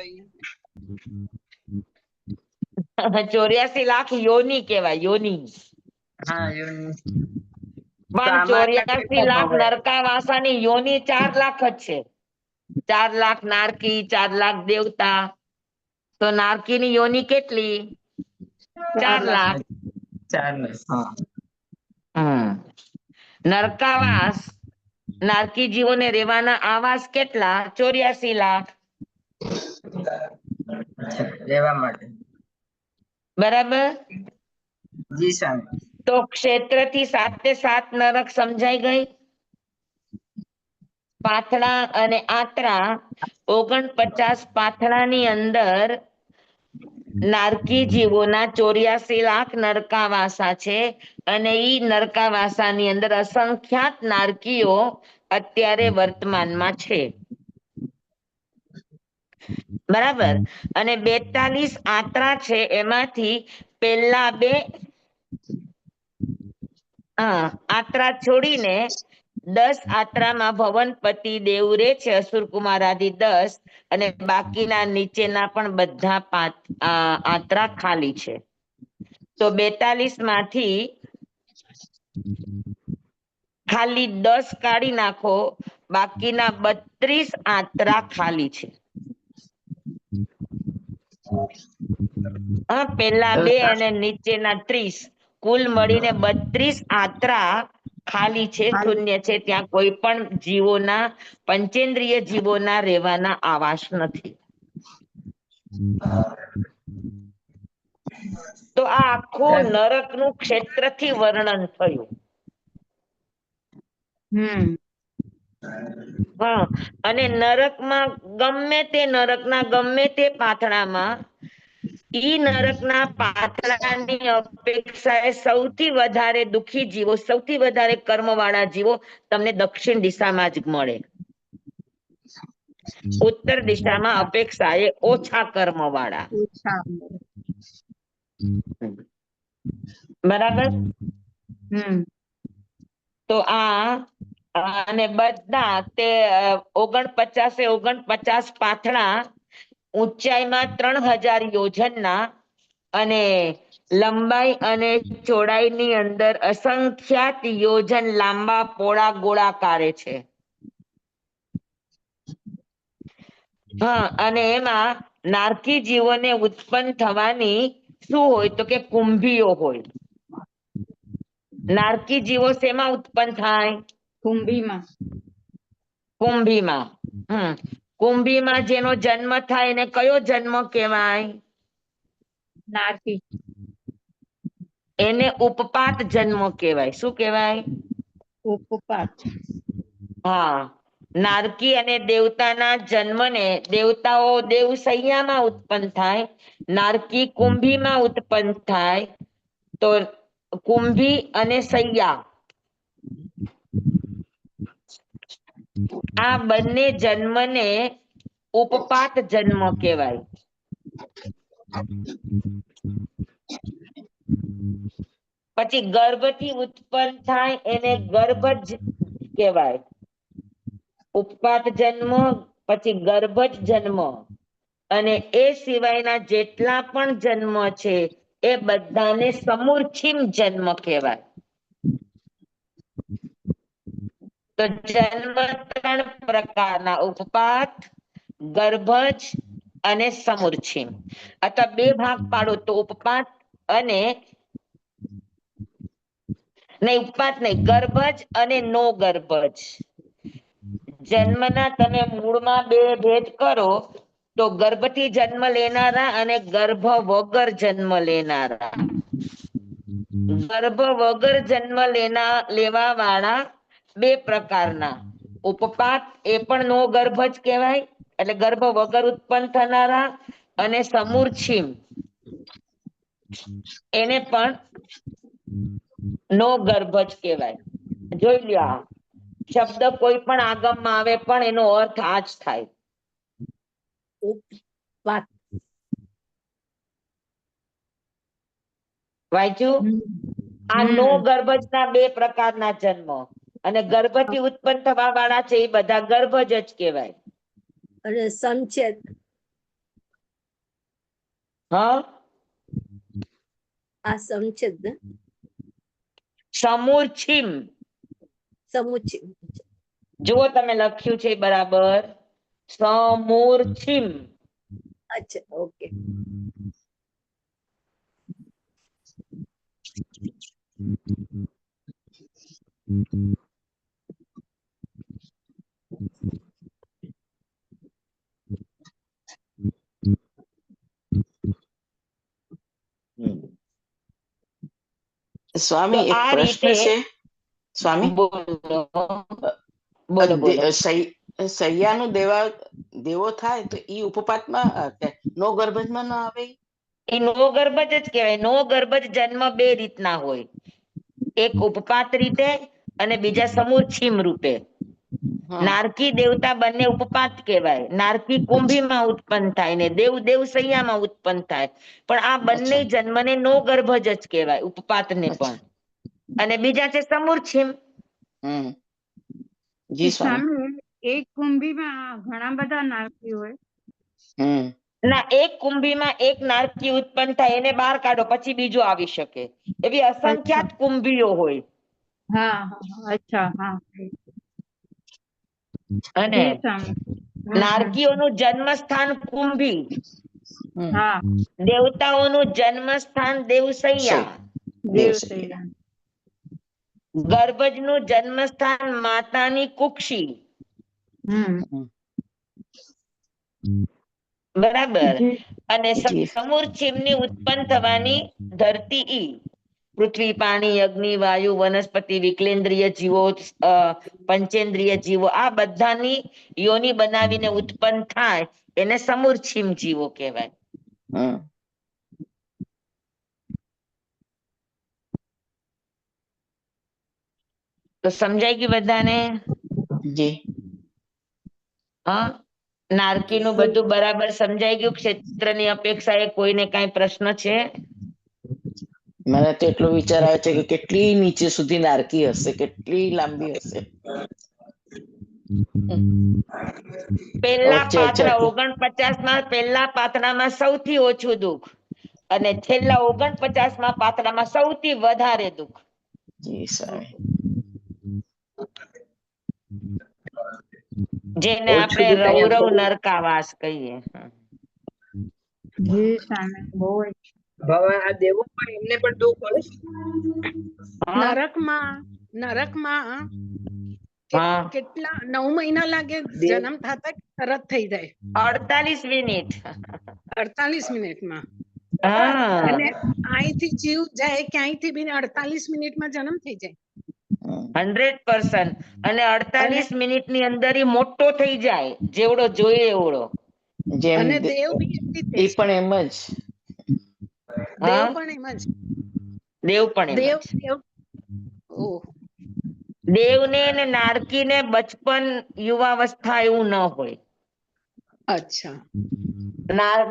84 લાખ યોની કેવાય, યોની. હા એવું. પણ આમાં 84 કેટલા લાખ ભાવ હે? નરકાવાસાની યોની 4 લાખ જ છે. 4 લાખ નારકી, 4 લાખ દેવતા. તો નારકીની યોની કેટલી? 4 લાખ. 4 લાખ. હા. નરકાવાસ, નારકી જીવોને રહેવાના આવાસ કેટલા? 84 લાખ. રહેવા માટે. બરાબર. જી સ્વામી. તો ક્ષેત્રથી 7 નરક સમજાઈ ગઈ. પાથડા અને આત્રા 49 પાથડાની અંદર નારકી જીવોના 84 લાખ નરકાવાસા છે, અને ઈ નરકાવાસાની અંદર અસંખ્યાત નારકીઓ અત્યારે વર્તમાનમાં છે. બરાબર, અને 42 આત્રા છે, એમાંથી પેલા 2 આત્રા છોડીને 10 આત્રામાં ભવનપતિ દેવ રે છે, અસુરકુમાર આદિ 10, અને બાકીના નીચેના પણ બધા આત્રા ખાલી છે. તો 42 માંથી ખાલી 10 કાઢી નાખો, બાકીના 32 આત્રા ખાલી છે. પેલા 2 અને નીચેના 30, કુલ મળીને 32 આત્રા ખાલી છે, શૂન્ય છે. ત્યાં કોઈ પણ જીવોના, પંચેન્દ્રિય જીવોના રહેવાના આવાસ નથી. તો આ આખું નરકનું ક્ષેત્રથી વર્ણન થયું. હા, અને નરકમાં ગમે તે પાથડામાં ઈ નરકના પાતળાની અપેક્ષાએ સૌથી વધારે દુઃખી જીવો, સૌથી વધારે કર્મવાળા જીવો તમને દક્ષિણ દિશામાં જ મળે. ઉત્તર દિશામાં અપેક્ષાએ ઓછા કર્મવાળા. ઓછા. બરાબર. તો અને બધા તે 49 પાથડા ઊંચાઈમાં 3000 યોજનના અને લંબાઈ અને ચોડાઈની અંદર અસંખ્યાત યોજન લાંબા પોળા ગોળાકારે છે. હા, અને એમાં નારકી જીવોને ઉત્પન્ન થવાની શું હોય તો કે કુંભીઓ હોય. નારકી જીવો શેમાં ઉત્પન્ન થાય? કુંભીમાં. કુંભીમાં. કુંભીમાં જેનો જન્મ થાય એને કયો જન્મ કહેવાય? નારકી. એને ઉપપાત જન્મ કહેવાય. શું કહેવાય? ઉપપાત. હા, નારકી અને દેવતાના જન્મને દેવતાઓ દેવસૈયામાં ઉત્પન્ન થાય, નારકી કુંભીમાં ઉત્પન્ન થાય. તો કુંભી અને સૈયા આ બંને જન્મને ઉપપાત જન્મ કહેવાય. પછી ગર્ભથી ઉત્પન્ન થાય એને ગર્ભ જ કહેવાય. ઉપપાત જન્મ, પછી ગર્ભ જ જન્મ, અને એ સિવાયના જેટલા પણ જન્મ છે એ બધાને સમૂર્છિમ જન્મ કહેવાય. તો જન્મ 3 પ્રકારના: ઉપપાત, ગર્ભજ અને સમૂર્છિમ. અથવા 2 ભાગ પાડો તો ઉપપાત અને ઉપપાત નહીં, ગર્ભજ અને નો ગર્ભજ. જન્મના તમે મૂળમાં 2 ભેદ કરો તો ગર્ભથી જન્મ લેનારા અને ગર્ભ વગર જન્મ લેનારા. ગર્ભ વગર જન્મ લેવા વાળા 2 પ્રકારના: ઉપપાત, એ પણ નો ગર્ભ જ કહેવાય, એટલે ગર્ભ વગર ઉત્પન્ન થનારા, અને સમૂર્છિમ, એને પણ નો ગર્ભ જ કહેવાય. જોઈ લ્યો, આ શબ્દ કોઈ પણ આગમમાં આવે પણ એનો અર્થ આ જ થાય. વાત. વાંચ્યું? આ નો ગર્ભજના 2 પ્રકારના જન્મ, અને ગર્ભથી ઉત્પન્ન થવા વાળા છે એ બધા ગર્ભજ જ કહેવાય. અને સંચેત. હા, આ સંચેત ને સમૂર્છિમ. સમુચિત. જુઓ તમે લખ્યું છે બરાબર, સમૂર્છિમ. અચ્છા, ઓકે. સ્વામી, તો એક આ પ્રશ્ન રીતે છે. સ્વામી, બોલો બોલો. સૈયાનું દેવો થાય તો ઈ ઉપપાતમાં નો ગર્ભજમાં ન આવે? એ નો ગર્ભજ જ કહેવાય. નો ગર્ભજ જન્મ 2 રીતના હોય, એક ઉપપાત રીતે અને બીજા સમૂર્છિમ રૂપે. નારકી દેવતા બંને ઉપપાત કહેવાય. નારકી કુંભીમાં ઉત્પન્ન થાય ને દેવસૈયામાં ઉત્પન્ન થાય. પણ આ બંને જન્મને નો ગર્ભજ જ કહેવાય, ઉપપાતને પણ. અને બીજા છે સમૂર્છિમ. જી સ્વામી. સ્વામી, એક કુંભીમાં ઘણા બધા નારકી હોય. ના, એક કુંભીમાં એક નારકી ઉત્પન્ન થાય, એને બહાર કાઢો પછી બીજો આવી શકે. એવી અસંખ્યાત કુંભીઓ હોય. હા, અચ્છા, હા. અને નારકીઓનું જન્મસ્થાન કુંભી, હા, દેવતાઓનું જન્મસ્થાન દેવસૈયા, દેવસૈયા. ગર્ભજનું જન્મસ્થાન માતાની કુક્ષી. બરાબર. અને સમૂર્છિમની ઉત્પન્ન થવાની ધરતી ઈ. પૃથ્વી, પાણી, અગ્નિ, વાયુ, વનસ્પતિ, વિકલેન્દ્રિય જીવો, પંચેન્દ્રિય જીવો, આ બધાની યોની બનાવીને ઉત્પન્ન થાય એને સમૂર્છિમ જીવો કહેવાય. તો સમજાઈ ગયું બધાને? જી હા, નારકીનું બધું બરાબર સમજાઈ ગયું? ક્ષેત્રની અપેક્ષાએ કોઈને કાંઈ પ્રશ્ન છે? મને તો એટલો વિચાર આવે છે કે કેટલી નીચે સુધી નારકી હશે, કેટલી લાંબી હશે. પહેલા વચ્ચે પાત્ર વચ્ચે 49 પહેલા પાત્રમાં સૌથી ઓછું દુઃખ અને છેલ્લા 49માં પાત્રમાં સૌથી વધારે દુઃખ. જી સ્વામી. જેને ઓછું આપણે દુઃખ અહીંયા રૌરવ બહુ. નરકાવાસ કહીએ. જી સ્વામી બહુ જ. હવે આ દેવો પણ એમને પણ દુઃખ હોય. હા? નરકમાં હા, કેટલા 9 મહિના લાગે દેવ જન્મ થતા કે તરત થઈ જાય 48 મિનિટ. 48 મિનિટમાં હા, અને અહીંથી જીવ જાય ક્યાંયથી બી 48 મિનિટમાં જન્મ થઈ જાય 100%. અને અને 48 મિનિટની અંદર ઈ મોટો થઈ જાય, જેવડો જોઈએ એવડો. જેમ અને દેવ બી એવી એ રીતે પણ એમ જ. દેવ હા, પણ એમ જ દેવ પણ એમ દેવ જ. દેવ ઓહ દેવને ને નારકીને બચપન યુવાવસ્થા એવું ન હોય. અચ્છા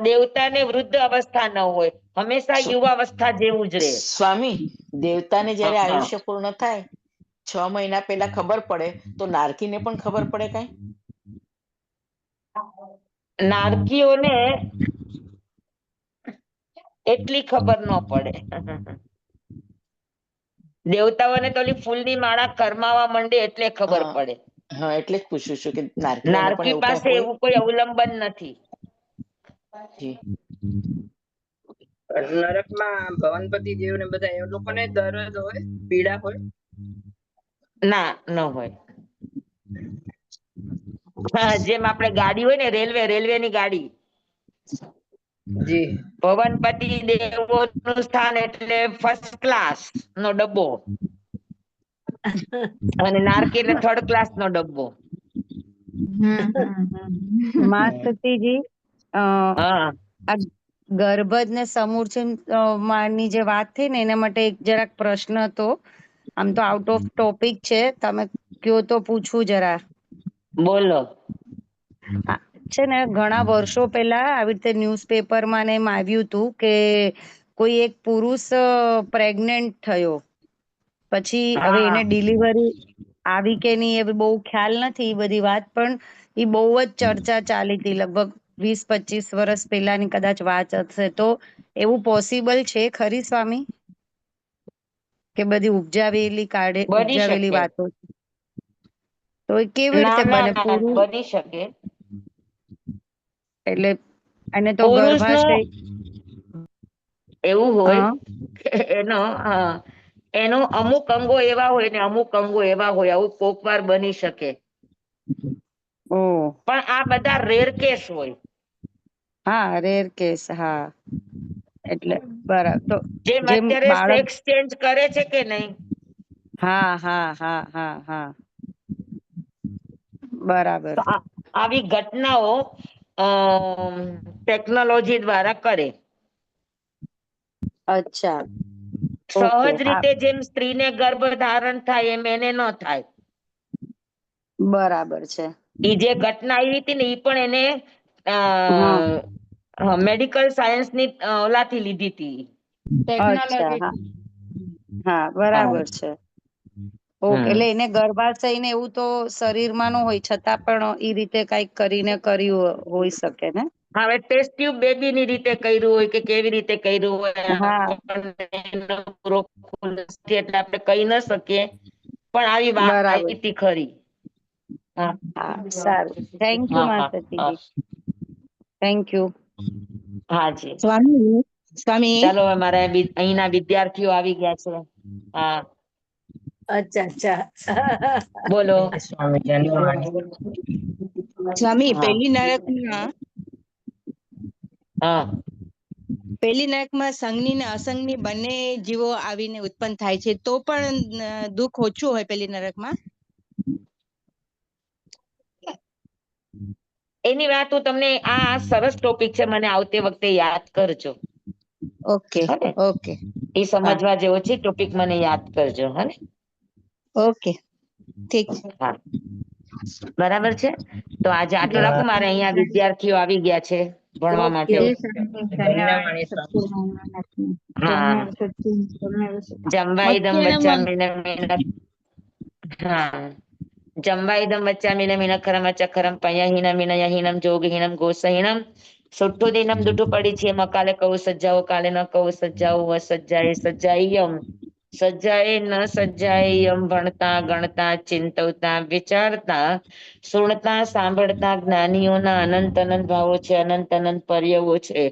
દેવતાને વૃદ્ધ અવસ્થા ન હોય, હંમેશા યુવાવસ્થા જેવું જ રહે. સ્વામી, દેવતાને જ્યારે હા, આયુષ્ય પૂર્ણ થાય 6 મહિના પહેલા ખબર પડે તો નારકીને પણ ખબર પડે કઈ? નારકીઓને એટલી ખબર ન પડે. દેવતાઓને તો ઓલી ફૂલની માળા કરમાવા માંડે એટલે ખબર હા પડે. હા, એટલે જ પૂછ્યું છું કે નારકીઓને પણ નારકી એવું કઈ પાસે હોય? એવું કોઈ અવલંબન નથી. જી નરકમાં ભવનપતિ દેવ ને બધા એ લોકોને દર્દ હોય, પીડા હોય. ના, ન હોય. હા, જેમ આપણે ગાડી હોય ને, રેલવેની ગાડી. જી પવનપતિ દેવોનું સ્થાન એટલે ફર્સ્ટ ક્લાસ નો ડબ્બો. અને નારકી એટલે થર્ડ ક્લાસ નો ડબ્બો. માસ્તીજી હા, આ ગર્ભજ ને સમૂર્છન માની જે વાત થઈ ને એના માટે એક જરાક પ્રશ્ન હતો. આમ તો આઉટ ઓફ ટોપિક છે, તમે કયો તો પૂછું જરા. બોલો. છે ને ઘણા વર્ષો પહેલા આવી રીતે ન્યૂઝપેપરમાં ને એમ આવ્યું હતું કે કોઈ એક પુરુષ પ્રેગ્નેન્ટ થયો, પછી હવે હા, એને ડિલિવરી આવી કે નહીં એ બહુ ખ્યાલ નથી એ બધી વાત, પણ એ બહુ જ ચર્ચા ચાલી હતી. લગભગ 20-25 વર્ષ પહેલાની કદાચ વાત હશે. તો એવું પોસિબલ છે ખરી સ્વામી કે બધી બની ઉપજાવેલી શકે. વાતો છે? તો એ કેવી ના, રીતે ના, બને? ના, પુરુષ બની શકે. એટલે એને તો પુરુષનું ગર્ભાશય એવું હોય હા કે એનો અમુક અંગો એવા હોય ને અમુક અંગો એવા હોય, આવું કોક વાર બની શકે. ઓ પણ આ બધા રેર કેસ હોય. હા, રેર કેસ. હા, એટલે બરાબર. તો જેમ જેમ અત્યારે બાળક સેક્સ ચેન્જ કરે છે કે નહીં? હા હા હા હા હા બરાબર. તો આવી ઘટનાઓ ટેકનોલોજી દ્વારા કરે. અચ્છા ઓકે. સહજ હા રીતે જેમ સ્ત્રીને ગર્ભ ધારણ થાય એમ એને ન થાય. બરાબર છે. એ જે ઘટના આવી હતી ને એ પણ એને હા મેડિકલ સાયન્સની ઓલાથી લીધી હતી. અચ્છા હા હા હા, બરાબર છે. ઓકે, હમ. એટલે એને ગર્ભાશય ને એવું તો શરીરમાં ન હોય છતાં પણ એ રીતે કઈક કરીને કર્યું હોઈ શકે ને? હવે ટેસ્ટ ટ્યુબ બેબીની રીતે કર્યું હોય કે કેવી રીતે કર્યું હોય હા એનો પૂરો ખ્યાલ નથી એટલે આપણે કહી ન શકીએ, પણ આવી વાત બરાબર. આવી હતી ખરી. હા હા સારું. થેન્ક યુ હા હા હા. માતાજી. Thank you. હાજી. સ્વામી સ્વામી ચાલો હવે મારા અહીંના વિદ્યાર્થીઓ આવી ગયા છે. હા અચ્છા અચ્છા. બોલો. સ્વામી ધન્યવાદ. સ્વામી હા હા પેલી નરકમાં સંગની ને અસંગની બંને જીવો આવીને ઉત્પન્ન થાય છે, તો પણ દુઃખ ઓછું હોય પેલી નરકમાં? એની વાત હું તમને આ સરસ ટોપિક છે, મને આવતી વખતે યાદ કરજો. ઓકે હને ઓકે એ હા સમજવા જેવો છે ટોપિક, મને યાદ કરજો. હને ઓકે. ઠીક છે. હા બરાબર છે. તો આજે આટલું રાખું, મારે અહીંયા વિદ્યાર્થીઓ આવી ગયા છે ભણવા માટે. ધન્યવાદ સ્વામી. હા જમવા ઇદમ વચ્ચામિન હા જમવા ઇદમ વચ્ચામિન મિનખરમ અચખરમ પયહીનમ વિનયહીનમ જોગહીનમ ગોસહીનમ સુઠ્ઠુદીનમ દુઠ્ઠું પડી છે મકાલે કહું સજ્જાઓ કાલે ન કહું સજ્જાઓ સજ્જાએ સજ્જાયમ સજ્જાએ ન સજ્જાયમ ભણતા ગણતા ચિંતવતા વિચારતા સુણતા સાંભળતા જ્ઞાનીઓના અનંત અનંત ભાવો છે, અનંત અનંત પર્યવો છે,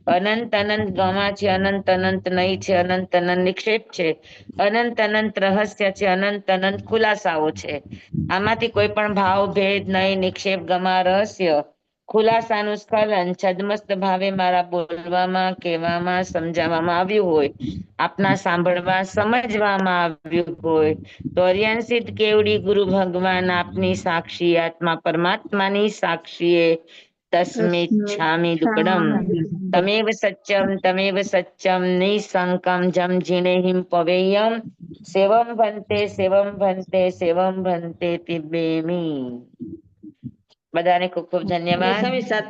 અનંત અનંત ગમા છે, અનંત અનંત નહીં છે, અનંત અનંત નિક્ષેપ છે, અનંત અનંત રહસ્ય છે, અનંત અનંત ખુલાસાઓ છે. આમાંથી કોઈ પણ ભાવ ભેદ નહીં, નિક્ષેપ ગમા રહસ્ય ખુલાસાનું સ્ખલન છદ્મસ્ત ભાવે મારા બોલવામાં કહેવામાં સમજાવવામાં આવ્યું હોય, આપના સાંભળવા સમજવામાં આવ્યું હોય તો અરિયાન કેવડી ગુરુ ભગવાન આપની સાક્ષી આત્મા પરમાત્માની સાક્ષીએ તસ્મિત છામી દુકડમ તમેવ સચ્ચમ નિસંકમ જમ જીણેહિમ પવેયમ સેવમ ભંતે સેવમ ભંતે તિબેમી. બધાને ખૂબ ખૂબ ધન્યવાદ.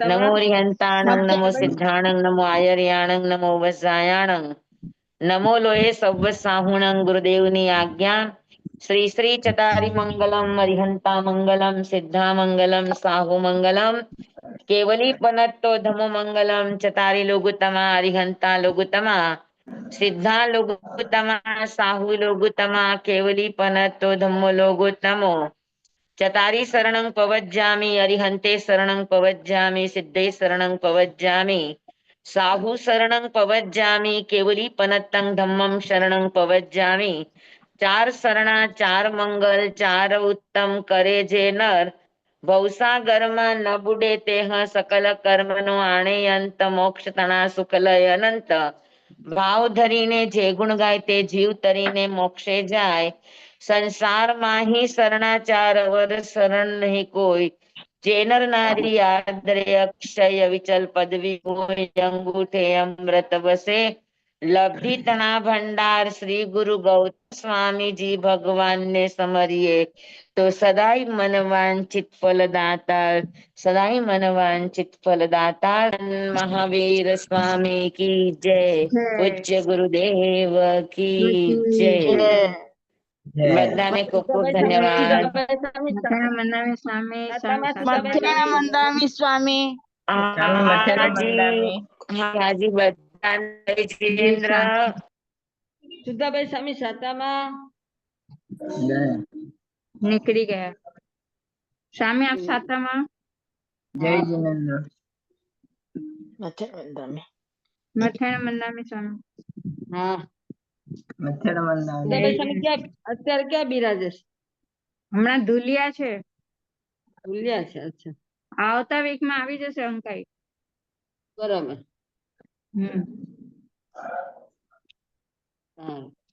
નમો રિહંતાણંગ નમો સિદ્ધાણંગ નમો આયર્યાણંગ નમો વસાયાણંગ નમો લોહે સવ્વ સાહુણંગ ગુરુદેવની આજ્ઞા. શ્રી શ્રી ચતારી મંગલમ અરિહંતા મંગલમ સિદ્ધા મંગલમ સાહુ મંગલમ કેવલી પનત્તો ધમો મંગલમ ચતારી લોગુતમા અરિહંતા લોગુતમા સિદ્ધા લોગુતમા સાહુ લોગુતમા કેવલી પનત્તો ધમ્મો લોગુતમો ચતારી શરણં પવજ્જામિ અરિહંતે શરણં પવજ્જામિ સિદ્ધે શરણં પવજ્જામિ સાહુ શરણં પવજ્જામિ કેવલી પનત્તં ધમ્મં શરણં પવજ્જામિ. ચાર શરણા ચાર મંગલ ચાર ઉત્તમ કરે જે નર ભવસાગરમાં ન બુડે તેહ સકલ કર્મનો આણે અંત મોક્ષ તણા સુખલય અનંત ભાવ ધરીને જે ગુણ ગાય તે જીવ તરીને મોક્ષે જાય. સંસારમાં હી શરણાચાર અવર શરણ નહીં કોઈ જે નર નારી આદરે અક્ષય વિચલ પદવી હોય અંગૂઠે અમૃત વસે લબ્ધિ તણા ભંડાર શ્રી ગુરુ ગૌતમ સ્વામીજી ભગવાન ને સમરીએ તો સદાય મન વાંચિત ફલદાતા સદાય મન વાંચિત ફલદાતા મહાવીર સ્વામી કી જય. પૂજ્ય ગુરુદેવ કી જય. બધાને ખૂબ ખૂબ ધન્યવાદ. હાજી હાજી બધાને જિતેન્દ્ર સુધાભાઈ સ્વામી સાતામાં નીકળી ગયા. સ્વામી આપ સાતામાં જય જીનેન્દ્ર. મથાણા મંદામી સ્વામી. હા મથેર મંદામી. સુધાભાઈ સ્વામી અત્યારે ક્યાં બિરાજે છે? હમણાં ધુલિયા છે. ભૂલ્યા છે. અચ્છા આવતા વીકમાં આવી જશે અંકાઈ. બરાબર.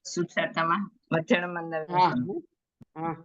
સુસાતામાં મથેર મંદામી. હા હા